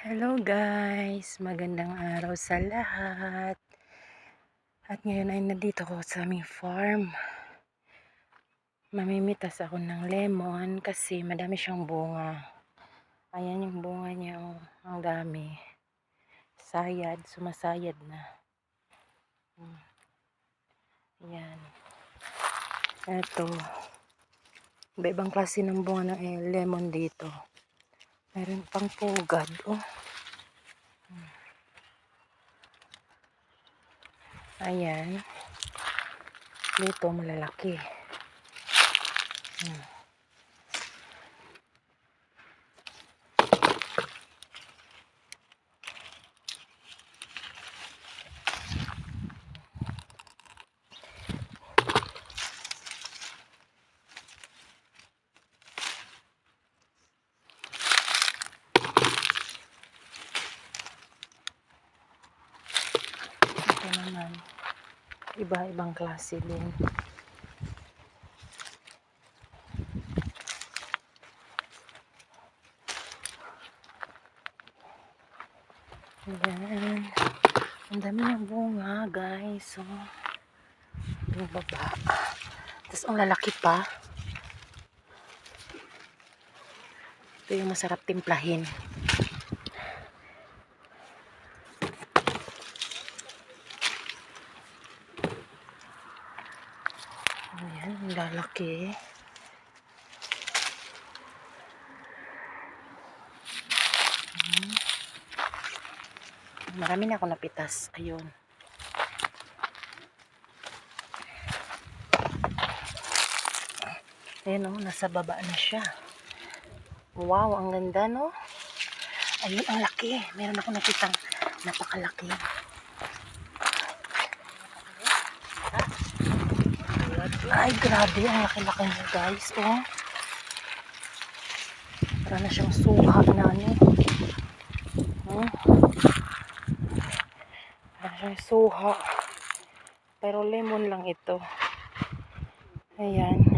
Hello guys, magandang araw sa lahat. At ngayon ay nandito ko sa aming farm. Mamimitas ako ng lemon kasi madami siyang bunga. Ayan yung bunga niya, oh, ang dami. Sayad, sumasayad na. Ayan. Ito. Iba-ibang klase ng bunga ng lemon dito. Meron pang pugad, oh. Ayan. Dito malalaki. Ito naman. Iba-ibang klase din. Ayan. Ang dami ng bunga, guys. So, yung baba. Tapos, ang lalaki pa. Ito yung masarap timplahin. Ayan, ang lalaki. Marami na ako napitas. Ayun. Ayan o, nasa baba na siya. Wow, ang ganda no? Ayun, ang laki. Meron ako nakitang napakalaki. Ay, grabe. Ang laki-laki niya, guys. Oh. Para na siyang suha na ano. Para siyang suha. Pero lemon lang ito. Ayan.